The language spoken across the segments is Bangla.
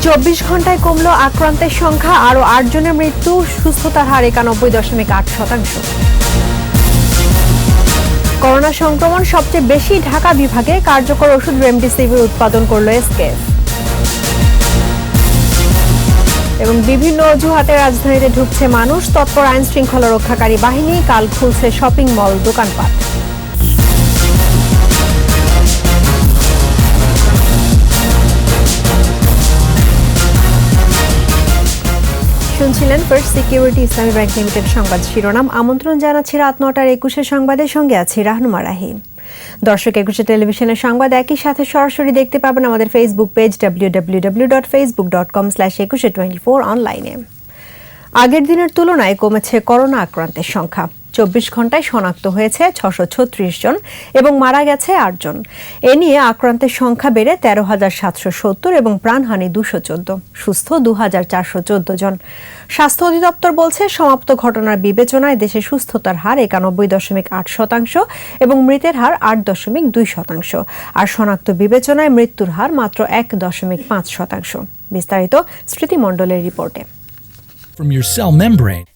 24 ঘন্টায় কমল আক্রান্তের সংখ্যা, আরও 8 জনের মৃত্যু, সুস্থতার হার 91.8%। করোনা সংক্রমণ সবচেয়ে বেশি ঢাকা বিভাগে, কার্যকর ওষুধ রেমডেসিভির উৎপাদন করল এসকেএফ। এবং বিভিন্ন অজুহাতে রাজধানীতে ঢুকছে মানুষ, তৎপর আইন শৃঙ্খলা রক্ষাকারী বাহিনী, কাল খুলছে শপিং মল, দোকানপাট। শুনছিলেন ফার্স্ট সিকিউরিটি ইসলামী ব্যাংক লিমিটেড সংবাদ শিরোনাম। আমন্ত্রণ জানাচ্ছি রাত 9টার 21 সংবাদের সঙ্গে আছি রাহনুমা রাহিম। দর্শক, 21 টেলিভিশনের সংবাদ একই সাথে সরাসরি দেখতে পাবেন আমাদের ফেসবুক পেজ www.facebook.com/2124 অনলাইনে। আগের দিনের তুলনায় কমেছে করোনা আক্রান্তের সংখ্যা। 24 ঘন্টায় শনাক্ত হয়েছে 636 জন এবং মারা গেছে 8 জন। এ নিয়ে আক্রান্তের সংখ্যা বেড়ে 13,770 এবং প্রাণহানি 214, সুস্থ 2,414 জন। স্বাস্থ্য অধিদপ্তর বলছে, সমাপ্ত ঘটনার বিবেচনায় দেশে সুস্থতার হার 91.8% এবং মৃতের হার 8.2%, আর শনাক্ত বিবেচনায় মৃত্যুর হার মাত্র 1.5%। বিস্তারিত স্মৃতি মণ্ডলের রিপোর্টে।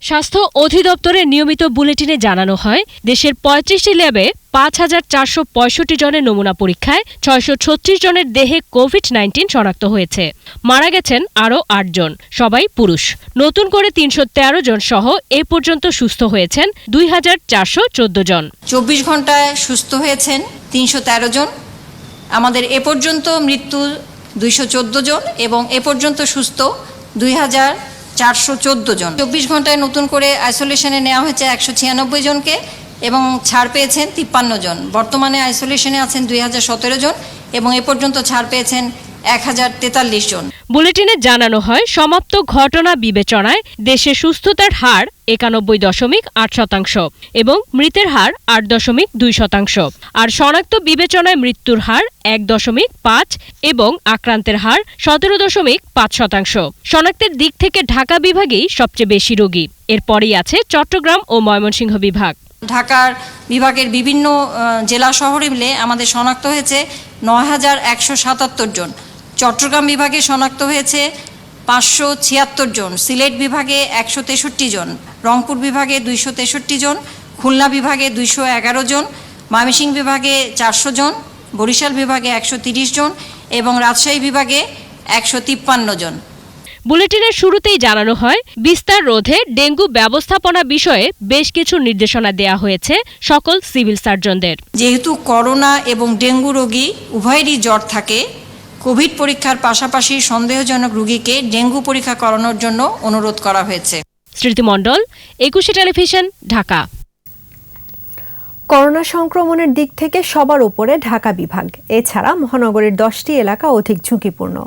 স্বাস্থ্য অধিদপ্তরের নিয়মিত বুলেটিনে জানানো হয়, দেশের 35টি ল্যাবে 5,465 জনের নমুনা পরীক্ষায় 636 জনের দেহে কোভিড-19 শনাক্ত হয়েছে। মারা গেছেন আরও 8 জন, সবাই পুরুষ। নতুন করে 313 জন সহ এ পর্যন্ত সুস্থ হয়েছেন 2,414 জন। 24 ঘন্টায় সুস্থ হয়েছেন 313 জন। আমাদের এ পর্যন্ত মৃত্যু 214 জন এবং এ পর্যন্ত সুস্থ 2,414 জন। 24 ঘন্টায় নতুন করে আইসোলেশনে নেওয়া হয়েছে 196 জনকে এবং ছাড় পেয়েছেন 53 জন। বর্তমানে আইসোলেশনে আছেন 2,017 জন এবং এ পর্যন্ত ছাড় পেয়েছেন 1,043 জন। বুলেটিনে জানানো হয়, সমাপ্ত ঘটনা বিবেচনায় দেশে সুস্থতার হার 91.8% এবং মৃতের হার 8.2%, আর শনাক্ত বিবেচনায় মৃত্যুর হার 1.5 এবং আক্রান্তের হার 17.5%। শনাক্তের দিক থেকে ঢাকা বিভাগেই সবচেয়ে বেশি রোগী, এরপরেই আছে চট্টগ্রাম ও ময়মনসিংহ বিভাগ। ঢাকার বিভাগের বিভিন্ন জেলা শহরে মিলে আমাদের শনাক্ত হয়েছে 9,177 জন। চট্টগ্রাম বিভাগে শনাক্ত হয়েছে 576 জন, সিলেট বিভাগে 163 জন, রংপুর বিভাগে 263 জন, খুলনা বিভাগে 211 জন, ময়মনসিংহ বিভাগে 400 জন, বরিশাল বিভাগে 130 জন এবং রাজশাহী বিভাগে 153 জন। বুলেটিনের শুরুতেই জানানো হয়, বিস্তার রোধে ডেঙ্গু ব্যবস্থাপনা বিষয়ে বেশ কিছু নির্দেশনা দেয়া হয়েছে সকল সিভিল সার্জনদের। যেহেতু করোনা এবং ডেঙ্গু রোগী উভয়েরই জ্বর থাকে, কোভিড পরীক্ষার পাশাপাশি সন্দেহজনক রোগীকে ডেঙ্গু পরীক্ষা করানোর জন্য অনুরোধ করা হয়েছে। স্মৃতি মণ্ডল, 21 টেলিভিশন, ঢাকা। করোনা সংক্রমণের দিক থেকে সবার উপরে ঢাকা বিভাগ। এছাড়া মহানগরীর 10টি এলাকা অধিক ঝুঁকিপূর্ণ।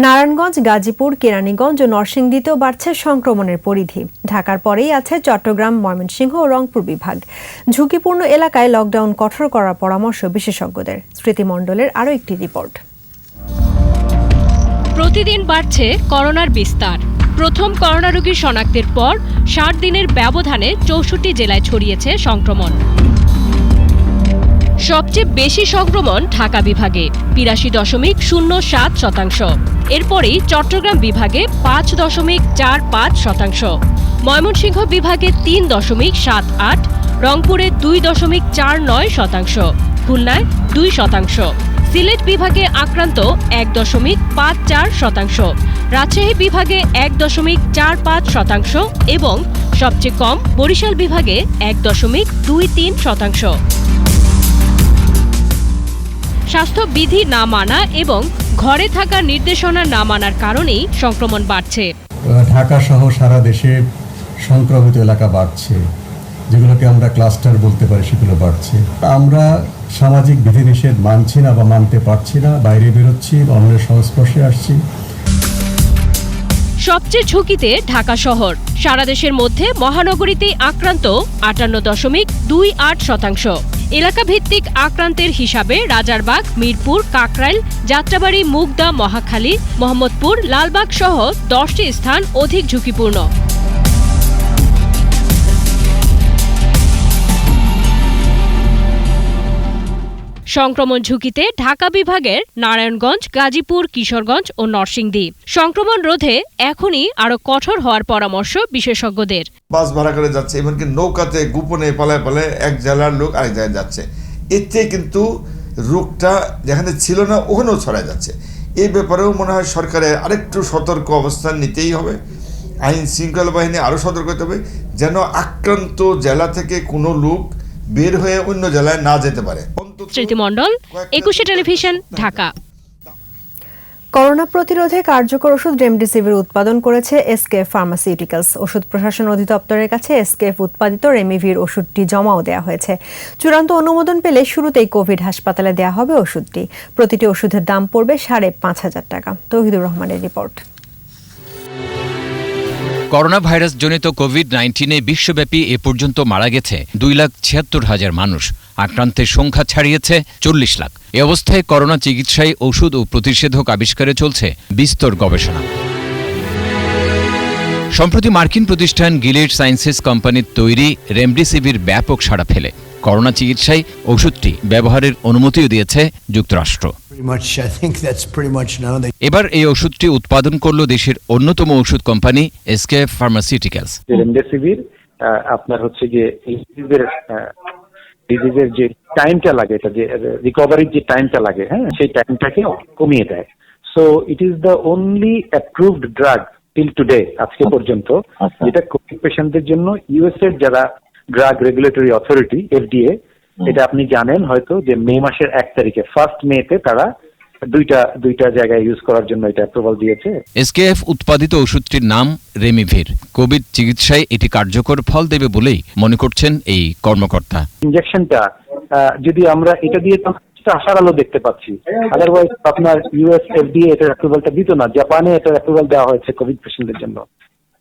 নারায়ণগঞ্জ, গাজীপুর, কেরানীগঞ্জ ও নরসিংদীতেও বাড়ছে সংক্রমণের পরিধি। ঢাকার পরেই আছে চট্টগ্রাম, ময়মনসিংহ ও রংপুর বিভাগ। ঝুঁকিপূর্ণ এলাকায় লকডাউন কঠোর করার পরামর্শ বিশেষজ্ঞদের। স্মৃতি মণ্ডলের আরও একটি রিপোর্ট। প্রতিদিন বাড়ছে করোনার বিস্তার। প্রথম করোনা রোগী শনাক্তের পর 60 দিনের ব্যবধানে 64 জেলায় ছড়িয়েছে সংক্রমণ। সবচেয়ে বেশি সংক্রমণ ঢাকা বিভাগে, 82.07%। এরপরেই চট্টগ্রাম বিভাগে 5.48%, ময়মনসিংহ বিভাগে 3.78%, রংপুরে 2.49%, খুলনায় 2%, সিলেট বিভাগে আক্রান্ত 1.54%, রাজশাহী বিভাগে 1.45% এবং সবচেয়ে কম বরিশাল বিভাগে 1.23%। স্বাস্থ্যবিধি না মানা এবং ঘরে থাকার নির্দেশনা না মানার কারণেই সংক্রমণ বাড়ছে। ঢাকা সহ সারা দেশে সংক্রমিত এলাকা বাড়ছে, যেগুলোকে আমরা ক্লাস্টার বলতে পারি, সেগুলো বাড়ছে। আমরা সামাজিক বিধিনিষেধ মানছি না বা মানতে পারছি না, বাইরে বেরোচ্ছি, অন্যের সংস্পর্শে আসছি। সবচেয়ে ঝুঁকিতে ঢাকা শহর। সারা দেশের মধ্যে মহানগরীতেই আক্রান্ত 58.28%। এলাকা ভিত্তিক আক্রান্তের হিসাবে রাজারবাগ, মিরপুর, কাকরাইল, যাত্রাবাড়ি, মুগদা, মহাখালী, মোহাম্মদপুর, লালবাগ সহ 10টি স্থান অধিক ঝুঁকিপূর্ণ। সংক্রমণ ঝুঁকিতে ঢাকা বিভাগের নারায়ণগঞ্জ, গাজীপুর, কিশোরগঞ্জ ও নরসিংদী। সংক্রমণ রোধে এখনই আরও কঠোর হওয়ার পরামর্শ বিশেষজ্ঞদের। বাস ভাড়া করে যাচ্ছে, এমনকি নৌকাতে গোপনে পালায় পালায় এক জেলার লোক আরেক জায়গায় যাচ্ছে। এতে কিন্তু রোগটা যেখানে ছিল না ওখানেও ছড়ায় যাচ্ছে। এই ব্যাপারেও মনে হয় সরকারের আরেকটু সতর্ক অবস্থান নিতেই হবে। আইন শৃঙ্খলা বাহিনী আরও সতর্ক হতে হবে, যেন আক্রান্ত জেলা থেকে কোনো লোক বের হয়ে অন্য জেলায় না যেতে পারে। স্মৃতি মণ্ডল, 21 টেলিভিশন, ঢাকা। করোনা প্রতিরোধে কার্যকর ওষুধ রেমডেসিভির উৎপাদন করেছে এসকেএফ ফার্মাসিউটিক্যালস। ওষুধ প্রশাসন অধিদপ্তরের কাছে এসকেএফ উৎপাদিত রেমিভির ওষুধটি জমাও দেওয়া হয়েছে। চূড়ান্ত অনুমোদন পেলে শুরুতেই কোভিড হাসপাতালে দেওয়া হবে ওষুধটি। প্রতিটি ওষুধের দাম পড়বে 5,500 টাকা। তৌহিদুর রহমানের রিপোর্ট। করোনা ভাইরাস জনিত কোভিড-19 বিশ্বব্যাপী এ পর্যন্ত মারা গেছে 2,76,000 মানুষ। আক্রান্তের সংখ্যা ছাড়িয়েছে 40 লাখ। এ অবস্থায় করোনা চিকিৎসায় ওষুধ ও প্রতিষেধক আবিষ্কারে চলছে বিস্তর গবেষণা। সম্প্রতি মার্কিন প্রতিষ্ঠান গিলেড সায়েন্সেস কোম্পানির তৈরি রেমডেসিভির ব্যাপক সাড়া ফেলে করোনা চিকিৎসায় ওষুধটি ব্যবহারের অনুমতিও দিয়েছে যুক্তরাষ্ট্র। এবার এই ওষুধটি উৎপাদন করল দেশের অন্যতম ওষুধ কোম্পানি এসকেএফ ফার্মাসিউটিক্যালস। রেমডেসিভির আপনার হচ্ছে যে ডিজিজের যে টাইমটা লাগে, এটা যে রিকভারির যে টাইমটা লাগে, হ্যাঁ, সেই টাইমটাকে কমিয়ে দেয়। So it is the only approved drug till today, আজকে পর্যন্ত, যেটা কোভিড পেশেন্টদের জন্য ইউএস এর যারা ড্রাগ রেগুলেটরি অথরিটি এফডিএ, এটা আপনি জানেন হয়তো যে মে মাসের 1 তারিখে 1 মেতে তারা দুইটা জায়গায় ইউজ করার জন্য এটা অ্যাপ্রুভাল দিয়েছে। এসকেএফ উৎপাদিত ওষুধটির নাম রেমিভির। কোভিড চিকিৎসায় এটি কার্যকর ফল দেবে বলেই মনে করছেন এই কর্মকর্তা। ইনজেকশনটা যদি আমরা এটা দিয়ে আশার আলো দেখতে পাচ্ছি, আদারওয়াইজ আপনার ইউএস এফডিএ এটার অ্যাপ্রুভালটা দিত না। জাপানে এটার অ্যাপ্রুভাল দেওয়া হয়েছে কোভিড পেশেন্টদের জন্য।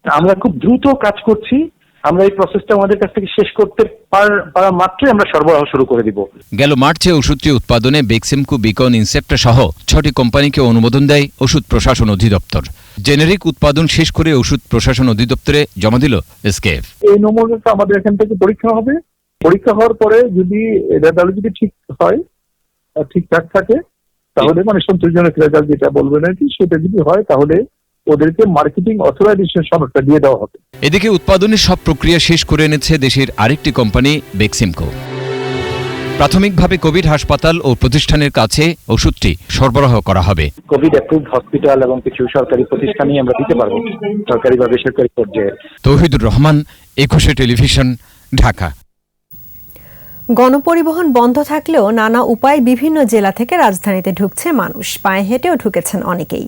আমরা খুব দ্রুত কাজ করছি। আমরা এই প্রসেসটা আমাদের কাছ থেকে শেষ করতে পারা মাত্রই আমরা সরবরাহ শুরু করে দিব। গেল মার্চে ওষুধটি উৎপাদনে বেক্সিমকো, বিকন, ইনসেপ্টা সহ 6টি কোম্পানিকে অনুমোদন দেয় ওষুধ প্রশাসন অধিদপ্তর। জেনেরিক উৎপাদন শেষ করে ওষুধ প্রশাসন অধিদপ্তরে জমা দিল এসকেএফ। এই নমুনাটা আমাদের এখান থেকে পরীক্ষা হবে। পরীক্ষা হওয়ার পরে যদি রেজাল্ট যদি ঠিক হয়, ঠিকঠাক থাকে, তাহলে মানে সন্তোষজনক রেজাল্ট যেটা বলবেন আর কি, সেটা যদি হয় তাহলে ওদেরকে মার্কেটিং অথরাইজেশন সনদটা দিয়ে দেওয়া হবে। এদিকে উৎপাদনের সব প্রক্রিয়া শেষ করে এনেছে দেশের আরেকটি কোম্পানি বেক্সিমকো। প্রাথমিকভাবে কোভিড হাসপাতাল ও প্রতিষ্ঠানের কাছে ওষুধটি সরবরাহ করা হবে। কোভিড অ্যাপ্রুভড হসপিটাল এবং কিছু সরকারি প্রতিষ্ঠানই আমরা দিতে পারবো, সরকারি বা বেসরকারি পর্যায়ে। তৌহিদুর রহমান, 21 টেলিভিশন, ঢাকা। গণপরিবহন বন্ধ থাকলেও নানা উপায়ে বিভিন্ন জেলা থেকে রাজধানীতে ঢুকছে মানুষ। পায়ে হেঁটেও ঢুকেছেন অনেকেই।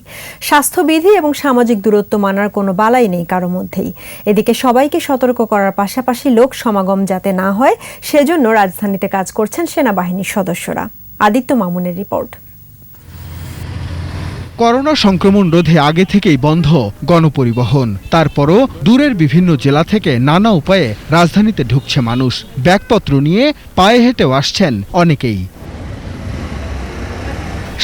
স্বাস্থ্যবিধি এবং সামাজিক দূরত্ব মানার কোনো বালাই নেই কারো মধ্যেই। এদিকে সবাইকে সতর্ক করার পাশাপাশি লোক সমাগম যাতে না হয় সেজন্য রাজধানীতে কাজ করছেন সেনাবাহিনীর সদস্যরা। আদিত্য মামুনের রিপোর্ট। করোনা সংক্রমণ রোধে আগে থেকেই বন্ধ গণপরিবহন। তারপরও দূরের বিভিন্ন জেলা থেকে নানা উপায়ে রাজধানীতে ঢুকছে মানুষ। ব্যাগপত্র নিয়ে পায়ে হেঁটেও আসছেন অনেকেই।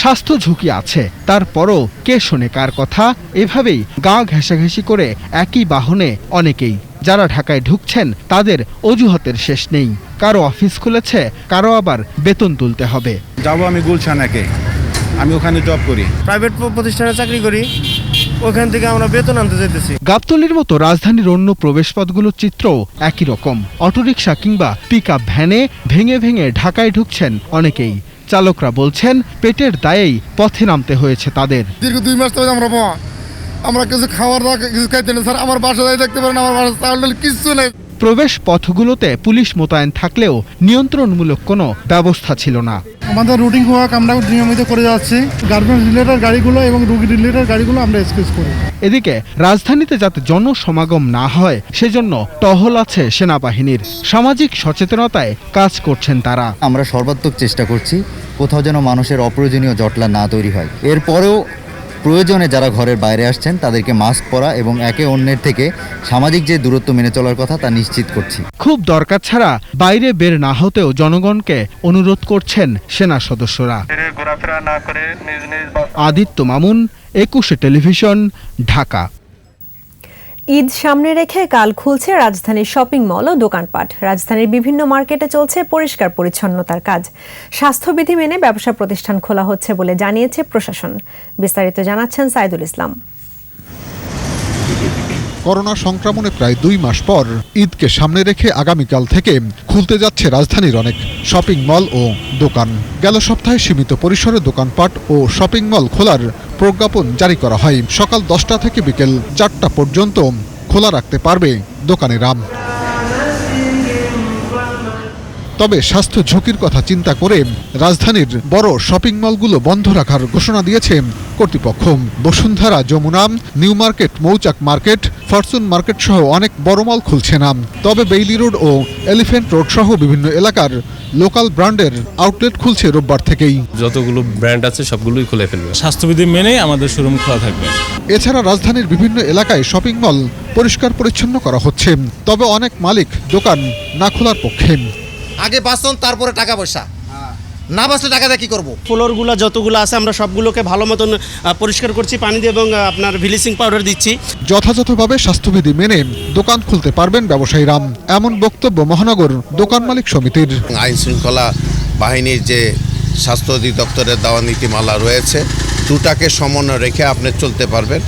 স্বাস্থ্য ঝুঁকি আছে, তারপরও কে শোনে কার কথা? এভাবেই গা ঘেঁষাঘেঁষি করে একই বাহনে অনেকেই। যারা ঢাকায় ঢুকছেন তাদের অজুহাতের শেষ নেই। কারো অফিস খুলেছে, কারো আবার বেতন তুলতে হবে। যাবো আমি গুলশানাকে, আমি ওখানে জব করি, প্রাইভেট প্রতিষ্ঠানে চাকরি করি, ওখান থেকে আমরা বেতন আনতে যেতেছি। গাবতলীর মতো রাজধানীর অন্য প্রবেশপথগুলোর চিত্রও একই রকম। অটোরিকশা কিংবা পিকআপ ভ্যানে ভেঙে ভেঙে ঢাকায় ঢুকছেন অনেকেই। চালকরা বলছেন পেটের দায়েই পথে নামতে হয়েছে তাদের। দীর্ঘ 2 মাস ধরে আমরা কিছু খাওয়ার কিছু খাইতে না স্যার। আমার বাসায় দেখতে পারেন, আমার বাসায় চাউল কিছু নেই। প্রবেশ পথগুলোতে পুলিশ মোতায়েন থাকলেও নিয়ন্ত্রণমূলক কোনো ব্যবস্থা ছিল না। আমাদের রুটিন ওয়ার্ক আমরা নিয়মিত করে যাচ্ছি। গার্মেন্টস রিলেটেড গাড়িগুলো এবং রোগী রিলেটেড গাড়িগুলো আমরা এক্সকিউজ করি। এদিকে রাজধানীতে যাতে জনসমাগম না হয় সেজন্য টহল আছে সেনাবাহিনীর। সামাজিক সচেতনতায় কাজ করছেন তারা। আমরা সর্বাত্মক চেষ্টা করছি কোথাও যেন মানুষের অপ্রয়োজনীয় জটলা না তৈরি হয়। এরপরেও প্রয়োজনে যারা ঘরের বাইরে আসছেন তাদেরকে মাস্ক পরা এবং একে অন্যের থেকে সামাজিক যে দূরত্ব মেনে চলার কথা তা নিশ্চিত করছি। খুব দরকার ছাড়া বাইরে বের না হতেও জনগণকে অনুরোধ করছেন সেনা সদস্যরা। আদিত্য মামুন, 21 টেলিভিশন, ঢাকা। ঈদ সামনে রেখে কাল খুলছে রাজধানীর শপিং মল ও দোকানপাট। রাজধানীর বিভিন্ন মার্কেটে চলছে পরিষ্কার পরিচ্ছন্নতার কাজ। স্বাস্থ্যবিধি মেনে ব্যবসা প্রতিষ্ঠান খোলা হচ্ছে বলে জানিয়েছে প্রশাসন। বিস্তারিত জানাচ্ছেন সাইদুল ইসলাম। করোনা সংক্রমণে প্রায় 2 মাস পর ঈদকে সামনে রেখে আগামীকাল থেকে খুলতে যাচ্ছে রাজধানীর অনেক শপিং মল ও দোকান। গেল সপ্তাহে সীমিত পরিসরে দোকানপাট ও শপিং মল খোলার প্রজ্ঞাপন জারি করা হয়। সকাল 10টা থেকে বিকেল 4টা পর্যন্ত খোলা রাখতে পারবে দোকানেরা। তবে স্বাস্থ্য ঝুঁকির কথা চিন্তা করে রাজধানীর বড় শপিং মলগুলো বন্ধ রাখার ঘোষণা দিয়েছে কর্তৃপক্ষ। বসুন্ধরা, যমুনা, নিউ মার্কেট, মৌচাক মার্কেট, ফরচুন মার্কেট সহ অনেক বড় মল খুলছে না। তবে বেইলি রোড ও এলিফ্যান্ট রোড সহ বিভিন্ন এলাকার লোকাল ব্র্যান্ডের আউটলেট খুলছে রোববার থেকেই। যতগুলো ব্র্যান্ড আছে সবগুলোই খুলে ফেলবে। স্বাস্থ্যবিধি মেনে আমাদের শোরুম খোলা থাকবে। এছাড়া রাজধানীর বিভিন্ন এলাকায় শপিং মল পরিষ্কার পরিচ্ছন্ন করা হচ্ছে। তবে অনেক মালিক দোকান না খোলার পক্ষে। আগে বাঁচন, তারপরে টাকা পয়সা, না বাঁচলে টাকা দিয়ে কি করবো? ফ্লোরগুলো যতগুলো আছে আমরা সবগুলোকে ভালো মতন পরিষ্কার করছি পানি দিয়ে এবং আপনার ব্লিচিং পাউডার দিচ্ছি। যথাযথভাবে স্বাস্থ্যবিধি মেনে দোকান খুলতে পারবেন ব্যবসায়ীরা, এমন বক্তব্য মহানগর দোকান মালিক সমিতির। আইন শৃঙ্খলা বাহিনীর যে স্বাস্থ্য অধিদপ্তরের দেওয়া নীতিমালা রয়েছে, দুটাকে সমন্বয় রেখে আপনি চলতে পারবেন,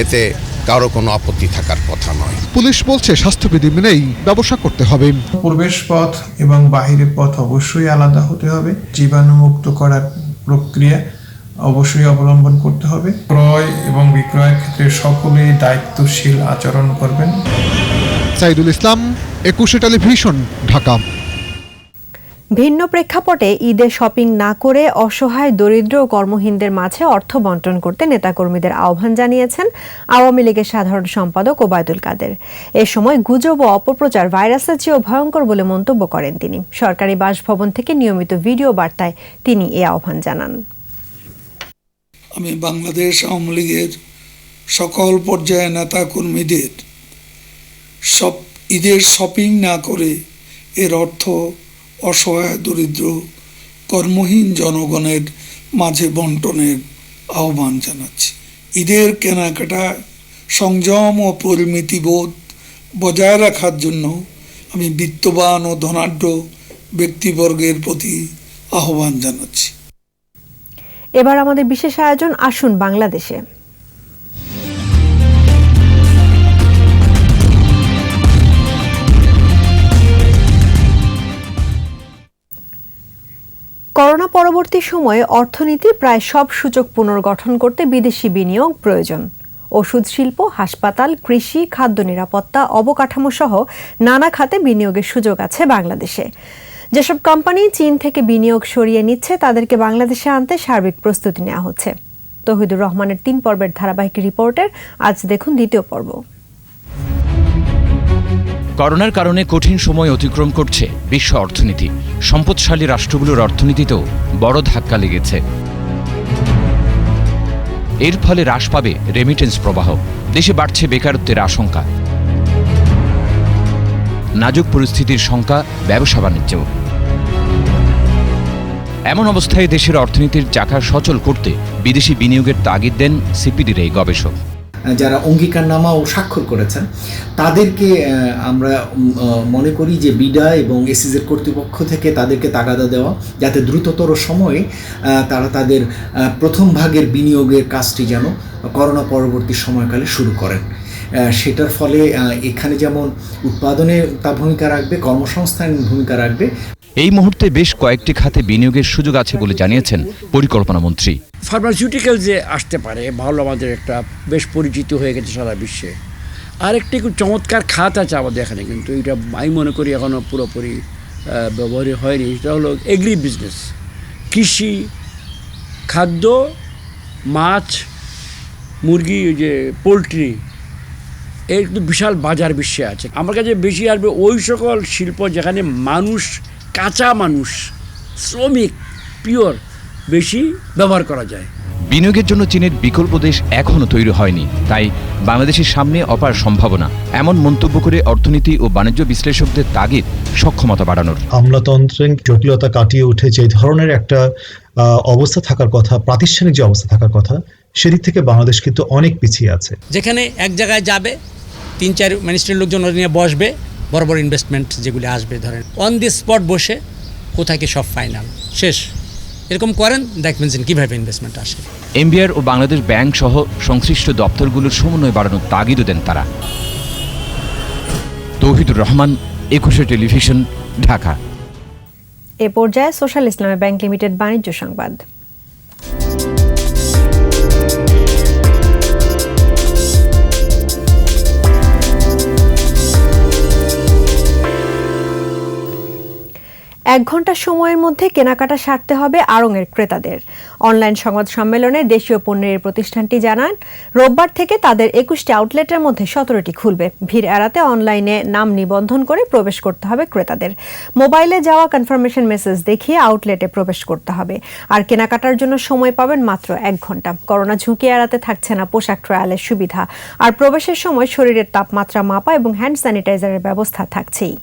এতে কারো কোনো আপত্তি থাকার কথা নয়। পুলিশ বলছে স্বাস্থ্যবিধি মেনেই ব্যবসা করতে হবে। প্রবেশ পথ এবং বাহিরের পথ অবশ্যই আলাদা হতে হবে। জীবাণুমুক্ত করার প্রক্রিয়া অবশ্যই অবলম্বন করতে হবে। ক্রয় এবং বিক্রয়ের ক্ষেত্রে সকলেই দায়িত্বশীল আচরণ করবেন। সাইদুল ইসলাম, 21 টেলিভিশন, ঢাকা। ভিন্ন প্রেক্ষাপটে ঈদে শপিং না করে অসহায় দরিদ্র ও কর্মহীনদের মাঝে অর্থ বন্টন করতে নেতাকর্মীদের আহ্বান জানিয়েছেন আওয়ামী লীগের সাধারণ সম্পাদক ওবায়দুল কাদের। এ সময় গুজব ও অপপ্রচার ভাইরাসের চেয়েও ভয়ঙ্কর বলে মন্তব্য করেন তিনি। সরকারি বাসভবন থেকে নিয়মিত ভিডিও বার্তায় তিনি এ আহ্বান জানান। আমি বাংলাদেশ আওয়ামী লীগের সকল পর্যায়ের নেতাকর্মীদের ঈদের শপিং না করে এর অর্থ অসহায় দরিদ্র কর্মহীন জনগণের মাঝে বন্টনের আহ্বান জানাচ্ছি। ঈদের কেনাকাটা সংযম ও পরিমিতিবোধ বজায় রাখার জন্য আমি বিত্তবান ও ধনাঢ্য ব্যক্তিবর্গের প্রতি আহ্বান জানাচ্ছি। এবার আমাদের বিশেষ আয়োজন আসুন বাংলাদেশে। করোনা পরবর্তী সময়ে অর্থনীতি প্রায় সব সূচক পুনর্গঠন করতে বিদেশি বিনিয়োগ প্রয়োজন। ওষুধ শিল্প, হাসপাতাল, কৃষি, খাদ্য নিরাপত্তা, অবকাঠামো সহ নানা খাতে বিনিয়োগের সুযোগ আছে বাংলাদেশে। যেসব কোম্পানি চীন থেকে বিনিয়োগ সরিয়ে নিচ্ছে তাদেরকে বাংলাদেশে আনতে সার্বিক প্রস্তুতি নেওয়া হচ্ছে। তৌহিদুর রহমানের 3 পর্বের ধারাবাহিক রিপোর্টের আজ দেখুন দ্বিতীয় পর্ব। করোনার কারণে কঠিন সময় অতিক্রম করছে বিশ্ব অর্থনীতি। সম্পদশালী রাষ্ট্রগুলোর অর্থনীতিতেও বড় ধাক্কা লেগেছে। এর ফলে হ্রাস পাবে রেমিটেন্স প্রবাহ, দেশে বাড়ছে বেকারত্বের আশঙ্কা, নাজুক পরিস্থিতির শঙ্কা ব্যবসা বাণিজ্যেও। এমন অবস্থায় দেশের অর্থনীতির চাকা সচল করতে বিদেশি বিনিয়োগের তাগিদ দেন সিপিডির এই গবেষক। যারা অঙ্গীকারনামা ও স্বাক্ষর করেছেন তাদেরকে আমরা মনে করি যে বিডা এবং এসিজের কর্তৃপক্ষ থেকে তাদেরকে তাগাদা দেওয়া, যাতে দ্রুততর সময়ে তারা তাদের প্রথম ভাগের বিনিয়োগের কাজটি যেন করোনা পরবর্তী সময়কালে শুরু করেন। সেটার ফলে এখানে যেমন উৎপাদনে তা ভূমিকা রাখবে, কর্মসংস্থানের ভূমিকা রাখবে। এই মুহূর্তে বেশ কয়েকটি খাতে বিনিয়োগের সুযোগ আছে বলে জানিয়েছেন পরিকল্পনা মন্ত্রী। ফার্মাসিউটিক্যাল যে আসতে পারে, ভালো, আমাদের একটা বেশ পরিচিত হয়ে গেছে সারা বিশ্বে। আরেকটি খুব চমৎকার খাত আছে আমাদের এখানে, কিন্তু এটা আমি মনে করি এখনও পুরোপুরি ব্যবহার হয়নি। এটা হলো এগ্রি বিজনেস, কৃষি, খাদ্য, মাছ, মুরগি, যে পোলট্রি, এর কিন্তু বিশাল বাজার বিশ্বে আছে। আমার কাছে বেশি আসবে ওই সকল শিল্প যেখানে মানুষ, কাঁচা মানুষ, শ্রমিক, পিওর বেশি ব্যবহার করা যায়। বিনিয়োগের জন্য চীনের বিকল্প দেশ এখনও তৈরি হয়নি, তাই বাংলাদেশের সামনে অপার সম্ভাবনা, এমন মন্তব্য করে অর্থনীতি ও বাণিজ্য বিশ্লেষকদের তাগিদ সক্ষমতা বাড়ানোর। আমলাতন্ত্রের জটিলতা কাটিয়ে উঠে যে ধরনের একটা অবস্থা থাকার কথা, প্রাতিষ্ঠানিক যে অবস্থা থাকার কথা, সেদিক থেকে বাংলাদেশ কিন্তু অনেক পিছিয়ে আছে। যেখানে এক জায়গায় যাবে 3-4 মিনিস্ট্রির লোকজন নিয়ে বসবে, বড় বড় ইনভেস্টমেন্ট যেগুলি আসবে ধরেন অন দি স্পট বসে কোথায় কি সব ফাইনাল শেষ এরকম করেন, দেখবেন যে কীভাবে ইনভেস্টমেন্ট আসে। এমবিআর ও বাংলাদেশ ব্যাংক সহ সংশ্লিষ্ট দপ্তরগুলোর সমন্বয় বাড়ানোর তাগিদও দেন তারা। তৌহিদুর রহমান, 21 টেলিভিশন, ঢাকা। এ পর্যায়ে সোশ্যাল ইসলামী ব্যাংক লিমিটেড বাণিজ্য সংবাদ। এক ঘন্টা সময়ের মধ্যে কেনাকাটা সারতে হবে আড়ং-এর ক্রেতাদের। অনলাইন সংবাদ সম্মেলনে দেশীয় পণ্যের প্রতিষ্ঠানটি জানান, রোববার থেকে তাদের 21টি আউটলেটের মধ্যে 17টি খুলবে। ভিড় এড়াতে অনলাইনে নাম নিবন্ধন করে প্রবেশ করতে হবে ক্রেতাদের। মোবাইলে যাওয়া কনফার্মেশন মেসেজ দেখিয়ে আউটলেটে প্রবেশ করতে হবে। আর কেনাকাটার জন্য সময় পাবেন মাত্র 1 ঘন্টা। করোনা ঝুঁকি এড়াতে থাকছে না পোশাক ট্রায়ালের সুবিধা। আর প্রবেশের সময় শরীরের তাপমাত্রা মাপা এবং হ্যান্ড স্যানিটাইজারের ব্যবস্থা থাকছেই।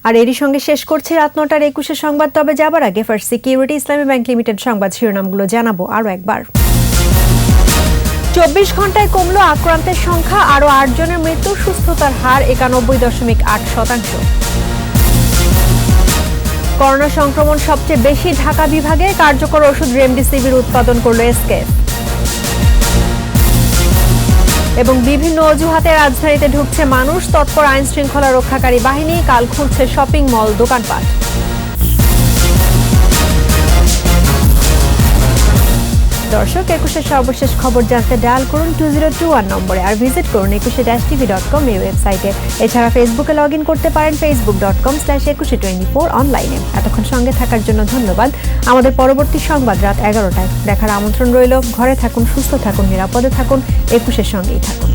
আর এরই সঙ্গে শেষ করছি রাত 9টার 21 সংবাদ। তবে যাবার আগে ফার্স্ট সিকিউরিটি ইসলামী ব্যাংক লিমিটেড সংবাদ শিরোনামগুলো জানাবো আরও একবার। 24 ঘন্টায় কমলো আক্রান্তের সংখ্যা, আরও 8 জনের মৃত্যু, সুস্থতার হার 91.8%। করোনা সংক্রমণ সবচেয়ে বেশি ঢাকা বিভাগে, কার্যকর ওষুধ রেমডেসিভির উৎপাদন করল এসকেএফ। এবং বিভিন্ন অজুহাতে রাজধানীতে ঢুকছে মানুষ, তৎপর আইন শৃঙ্খলা রক্ষাকারী বাহিনী, কাল খুলছে শপিং মল, দোকানপাট। দর্শক, 21-এর সর্বশেষ খবর জানতে ডায়াল করুন 2021 নম্বরে, আর ভিজিট করুন 21tv.com এই ওয়েবসাইটে। এছাড়া ফেসবুকে লগ ইন করতে পারেন facebook.com/2124 অনলাইনে। এতক্ষণ সঙ্গে থাকার জন্য ধন্যবাদ। আমাদের পরবর্তী সংবাদ রাত 11টায় দেখার আমন্ত্রণ রইল। ঘরে থাকুন, সুস্থ থাকুন, নিরাপদে থাকুন, 21-এর সঙ্গেই থাকুন।